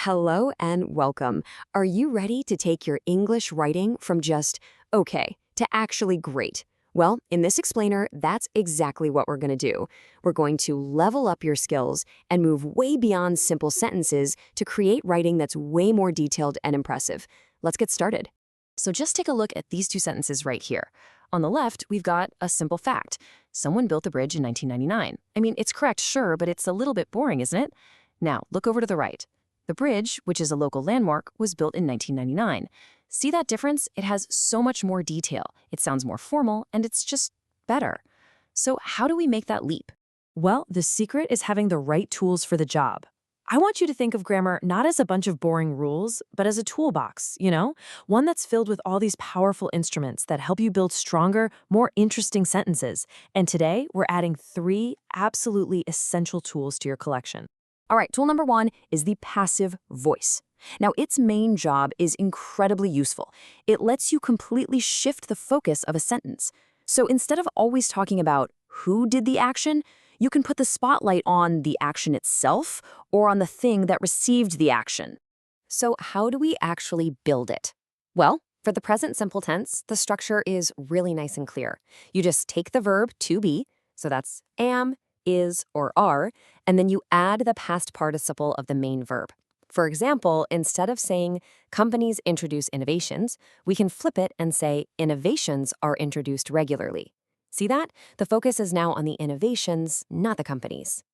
Hello and welcome. Are you ready to take your English writing from just okay to actually great? Well, in this explainer, that's exactly what we're going to do. We're going to level up your skills and move way beyond simple sentences to create writing that's way more detailed and impressive. Let's get started. So just take a look at these two sentences right here. On the left, we've got a simple fact. Someone built the bridge in 1999. I mean, it's correct, sure, but it's a little bit boring, isn't it? Now, look over to the right. The bridge, which is a local landmark, was built in 1999. See that difference? It has so much more detail. It sounds more formal, and it's just better. So how do we make that leap? Well, the secret is having the right tools for the job. I want you to think of grammar not as a bunch of boring rules, but as a toolbox, one that's filled with all these powerful instruments that help you build stronger, more interesting sentences. And today, we're adding 3 absolutely essential tools to your collection. All right, tool number 1 is the passive voice. Now, its main job is incredibly useful. It lets you completely shift the focus of a sentence. So instead of always talking about who did the action, you can put the spotlight on the action itself or on the thing that received the action. So how do we actually build it? Well, for the present simple tense, the structure is really nice and clear. You just take the verb to be, so that's am, is, or are, and then you add the past participle of the main verb. For example, instead of saying companies introduce innovations, we can flip it and say innovations are introduced regularly. See that? The focus is now on the innovations, not the companies.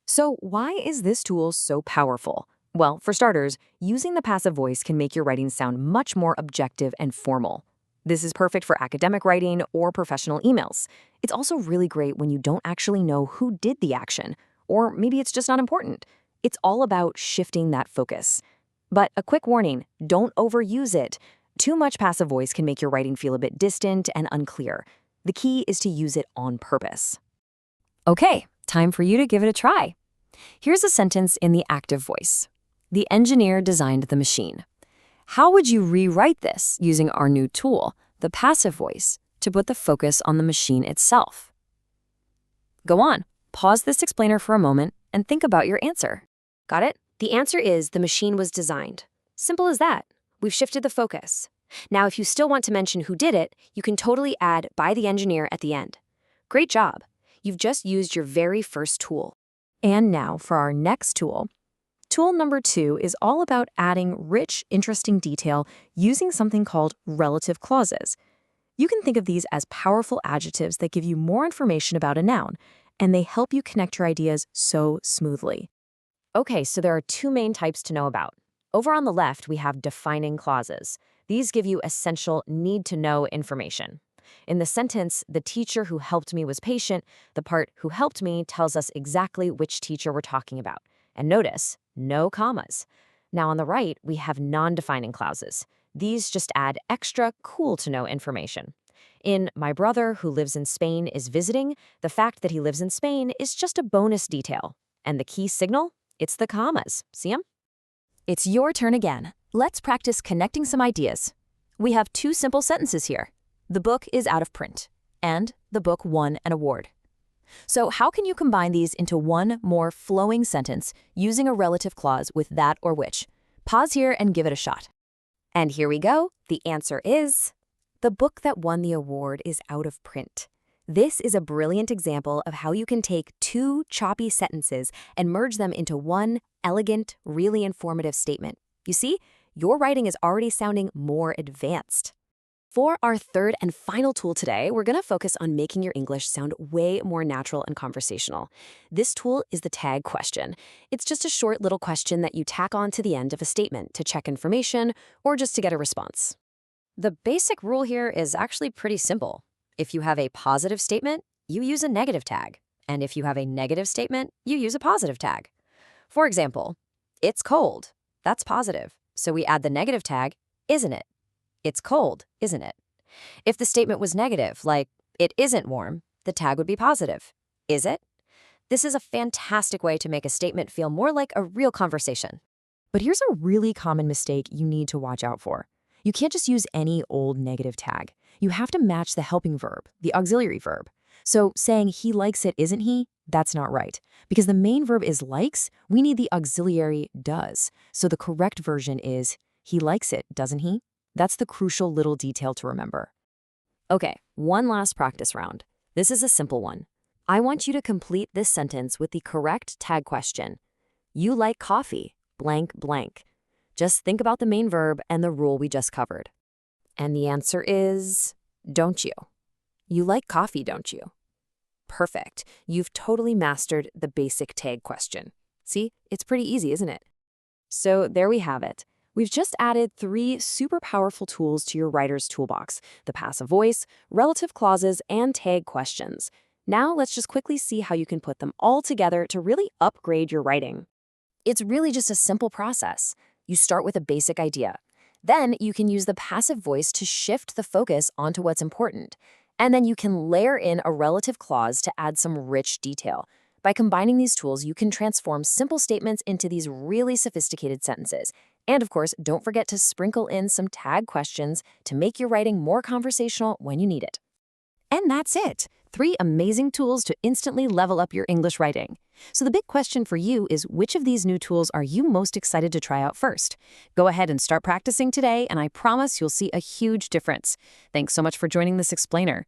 So why is this tool so powerful? Well, for starters, using the passive voice can make your writing sound much more objective and formal. This is perfect for academic writing or professional emails. It's also really great when you don't actually know who did the action, or maybe it's just not important. It's all about shifting that focus. But a quick warning, don't overuse it. Too much passive voice can make your writing feel a bit distant and unclear. The key is to use it on purpose. Okay, time for you to give it a try. Here's a sentence in the active voice. The engineer designed the machine. How would you rewrite this using our new tool, the passive voice, to put the focus on the machine itself? Go on, pause this explainer for a moment and think about your answer. Got it? The answer is the machine was designed. Simple as that. We've shifted the focus. Now, if you still want to mention who did it, you can totally add by the engineer at the end. Great job. You've just used your very first tool. And now for our next tool. Tool number 2 is all about adding rich, interesting detail using something called relative clauses. You can think of these as powerful adjectives that give you more information about a noun, and they help you connect your ideas so smoothly. Okay, so there are 2 main types to know about. Over on the left, we have defining clauses. These give you essential need-to-know information. In the sentence, the teacher who helped me was patient, the part who helped me tells us exactly which teacher we're talking about. And notice, no commas. Now on the right, we have non-defining clauses. These just add extra cool-to-know information. In my brother who lives in Spain is visiting, the fact that he lives in Spain is just a bonus detail. And the key signal? It's the commas. See them? It's your turn again. Let's practice connecting some ideas. We have 2 simple sentences here. The book is out of print, and the book won an award. So how can you combine these into one more flowing sentence using a relative clause with that or which? Pause here and give it a shot. And here we go. The answer is, the book that won the award is out of print. This is a brilliant example of how you can take 2 choppy sentences and merge them into one elegant, really informative statement. You see, your writing is already sounding more advanced. For our third and final tool today, we're going to focus on making your English sound way more natural and conversational. This tool is the tag question. It's just a short little question that you tack on to the end of a statement to check information or just to get a response. The basic rule here is actually pretty simple. If you have a positive statement, you use a negative tag. And if you have a negative statement, you use a positive tag. For example, it's cold. That's positive. So we add the negative tag, isn't it? It's cold, isn't it? If the statement was negative, like, it isn't warm, the tag would be positive. Is it? This is a fantastic way to make a statement feel more like a real conversation. But here's a really common mistake you need to watch out for. You can't just use any old negative tag. You have to match the helping verb, the auxiliary verb. So saying he likes it, isn't he? That's not right. Because the main verb is likes, we need the auxiliary does. So the correct version is he likes it, doesn't he? That's the crucial little detail to remember. Okay, one last practice round. This is a simple one. I want you to complete this sentence with the correct tag question. You like coffee, blank, blank. Just think about the main verb and the rule we just covered. And the answer is, don't you? You like coffee, don't you? Perfect. You've totally mastered the basic tag question. See, it's pretty easy, isn't it? So there we have it. We've just added 3 super powerful tools to your writer's toolbox: the passive voice, relative clauses, and tag questions. Now let's just quickly see how you can put them all together to really upgrade your writing. It's really just a simple process. You start with a basic idea. Then you can use the passive voice to shift the focus onto what's important. And then you can layer in a relative clause to add some rich detail. By combining these tools, you can transform simple statements into these really sophisticated sentences. And of course, don't forget to sprinkle in some tag questions to make your writing more conversational when you need it. And that's it. 3 amazing tools to instantly level up your English writing. So the big question for you is, which of these new tools are you most excited to try out first? Go ahead and start practicing today, and I promise you'll see a huge difference. Thanks so much for joining this explainer.